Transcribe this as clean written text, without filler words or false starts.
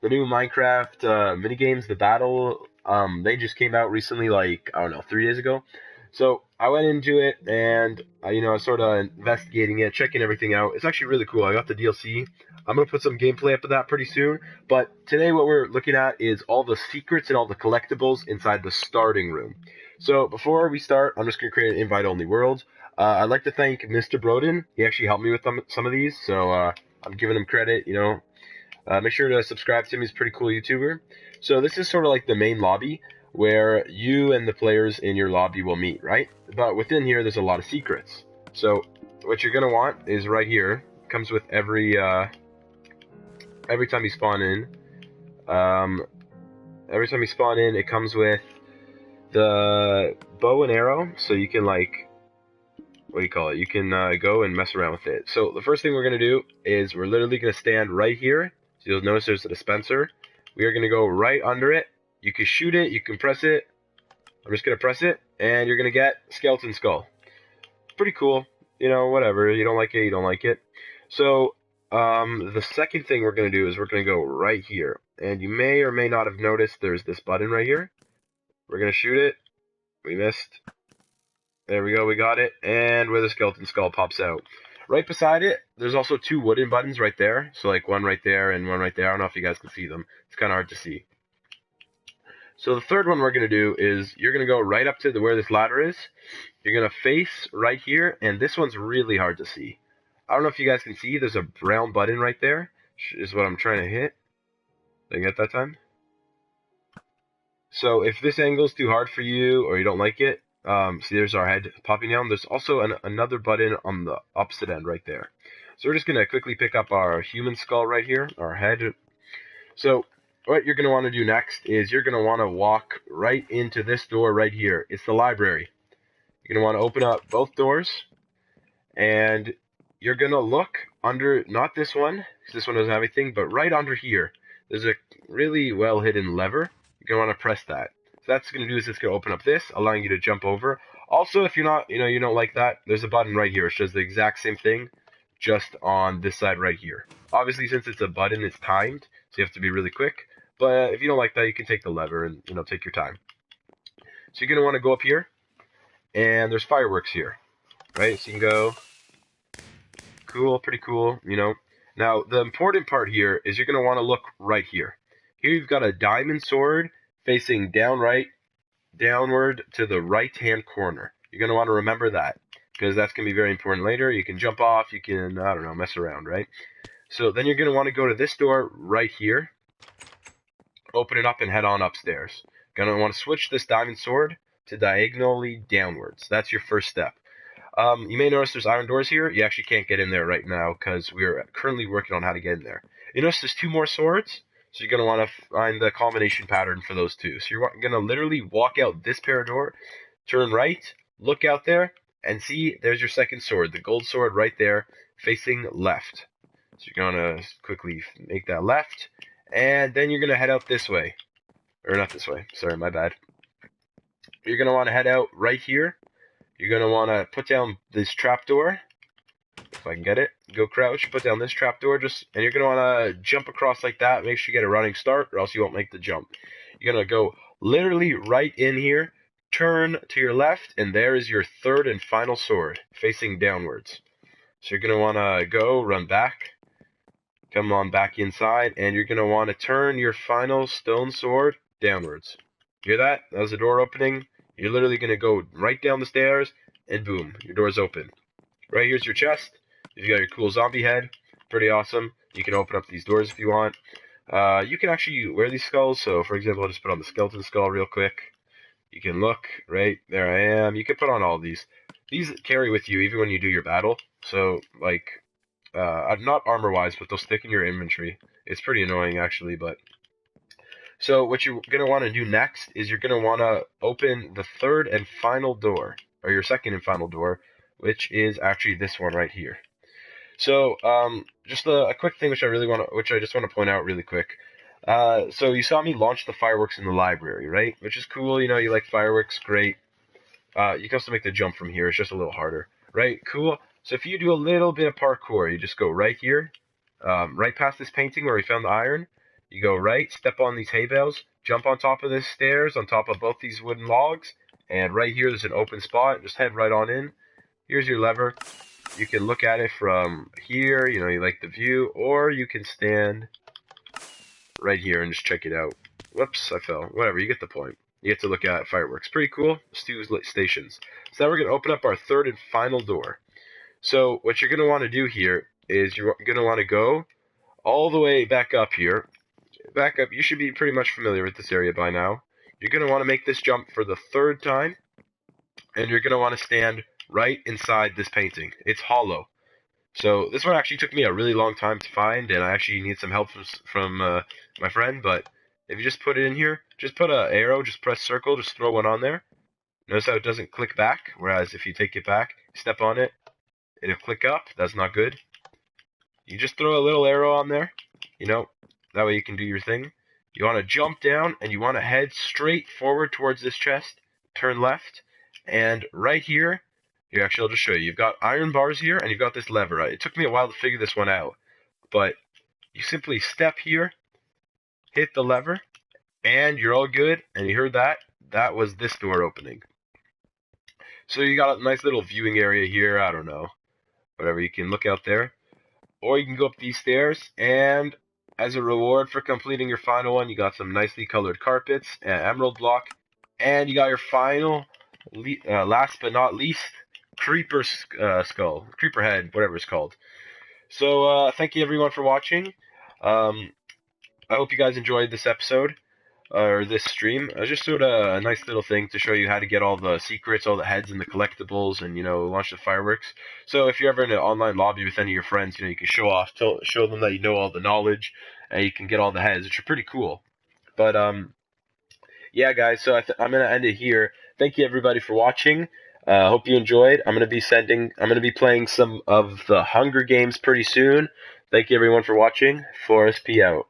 the new Minecraft mini games, the battle. They just came out recently, like I don't know, 3 days ago. So I went into it and I was sort of investigating it, checking everything out. It's actually really cool. I got the DLC. I'm gonna put some gameplay up of that pretty soon. But today, what we're looking at is all the secrets and all the collectibles inside the starting room. So before we start, I'm just gonna create an invite-only world. I'd like to thank Mr. Broden. He actually helped me with some of these, so I'm giving him credit. Make sure to subscribe to him. He's a pretty cool YouTuber. So this is sort of like the main lobby where you and the players in your lobby will meet, right? But within here, there's a lot of secrets. So what you're gonna want is right here. Comes with every time you spawn in. Every time you spawn in, it comes with the bow and arrow, so you can what do you call it? You can go and mess around with it. So the first thing we're gonna do is we're literally gonna stand right here. So you'll notice there's a dispenser. We are gonna go right under it. You can shoot it, you can press it. I'm just gonna press it, and you're gonna get skeleton skull. Pretty cool. Whatever. You don't like it, you don't like it. So the second thing we're gonna do is we're gonna go right here, and you may or may not have noticed there's this button right here. We're gonna shoot it. We missed. There we go, we got it, and where the skeleton skull pops out. Right beside it, there's also two wooden buttons right there. So like one right there and one right there. I don't know if you guys can see them. It's kind of hard to see. So the third one we're going to do is you're going to go right up to where this ladder is. You're going to face right here, and this one's really hard to see. I don't know if you guys can see, there's a brown button right there, is what I'm trying to hit. Did I get that time? So if this angle's too hard for you or you don't like it, see there's our head popping down. There's also another button on the opposite end right there. So we're just going to quickly pick up our human skull right here, our head. So what you're going to want to do next is you're going to want to walk right into this door right here. It's the library. You're going to want to open up both doors, and you're going to look under, not this one, because this one doesn't have anything, but right under here. There's a really well hidden lever. You're going to want to press that. So that's going to do is it's going to open up this, allowing you to jump over. Also, if you're not, you don't like that, there's a button right here which does the exact same thing, just on this side right here. Obviously, since it's a button, it's timed, so you have to be really quick. But if you don't like that, you can take the lever and take your time. So you're going to want to go up here, and there's fireworks here, right? So you can go, cool, pretty cool, Now, the important part here is you're going to want to look right here. Here you've got a diamond sword facing downward to the right-hand corner. You're going to want to remember that, because that's going to be very important later. You can jump off, you can, I don't know, mess around, right? So then you're going to want to go to this door right here, open it up, and head on upstairs. Going to want to switch this diamond sword to diagonally downwards. That's your first step. You may notice there's iron doors here. You actually can't get in there right now because we're currently working on how to get in there. You notice there's two more swords, so you're going to want to find the combination pattern for those two. So you're going to literally walk out this pair of door, turn right, look out there, and see there's your second sword, the gold sword right there, facing left. So you're going to quickly make that left, and then you're going to head out this way. Or not this way, sorry, my bad. You're going to want to head out right here. You're going to want to put down this trapdoor. If I can get it. Go crouch, put down this trapdoor, and you're going to want to jump across like that. Make sure you get a running start, or else you won't make the jump. You're going to go literally right in here, turn to your left, and there is your third and final sword, facing downwards. So you're going to want to go, run back, come on back inside, and you're going to want to turn your final stone sword downwards. Hear that? That was the door opening. You're literally going to go right down the stairs, and boom, your door's open. Right here's your chest. You've got your cool zombie head. Pretty awesome. You can open up these doors if you want. You can actually wear these skulls. So, for example, I'll just put on the skeleton skull real quick. You can look, right? There I am. You can put on all these. These carry with you even when you do your battle. So, not armor-wise, but they'll stick in your inventory. It's pretty annoying, actually, but... So what you're going to want to do next is you're going to want to open the third and final door, or your second and final door, which is actually this one right here. So just a quick thing which I just want to point out really quick. So you saw me launch the fireworks in the library, right? Which is cool, you like fireworks, great. You can also make the jump from here, it's just a little harder, right? Cool. So if you do a little bit of parkour, you just go right here, right past this painting where we found the iron. You go right, step on these hay bales, jump on top of the stairs, on top of both these wooden logs, and right here there's an open spot. Just head right on in. Here's your lever. You can look at it from here, you know, you like the view, or you can stand right here and just check it out. Whoops, I fell. Whatever, you get the point. You get to look at fireworks. Pretty cool. Stu's stations. So now we're going to open up our third and final door. So what you're going to want to do here is you're going to want to go all the way back up here. Back up, you should be pretty much familiar with this area by now. You're going to want to make this jump for the third time, and you're going to want to stand right inside this painting. It's hollow. So this one actually took me a really long time to find, and I actually need some help from my friend, but if you just put it in here, just put an arrow, just press circle, just throw one on there. Notice how it doesn't click back, whereas if you take it back, step on it, it'll click up. That's not good. You just throw a little arrow on there, you know, that way you can do your thing. You want to jump down, and you want to head straight forward towards this chest, turn left, and right here, actually, I'll just show you. You've got iron bars here, and you've got this lever. It took me a while to figure this one out, but you simply step here, hit the lever, and you're all good. And you heard that? That was this door opening. So you got a nice little viewing area here. I don't know, whatever. You can look out there, or you can go up these stairs. And as a reward for completing your final one, you got some nicely colored carpets, an emerald block, and you got your final, last but not least, creeper skull, creeper head, whatever it's called. So thank you everyone for watching. I hope you guys enjoyed this episode or this stream. Just sort of a nice little thing to show you how to get all the secrets, all the heads and the collectibles, and launch the fireworks. So if you're ever in an online lobby with any of your friends, you can show off, show them that you know all the knowledge, and you can get all the heads, which are pretty cool. But yeah, guys. So I'm gonna end it here. Thank you everybody for watching. Hope you enjoyed. I'm gonna be playing some of the Hunger Games pretty soon. Thank you everyone for watching. Forest P out.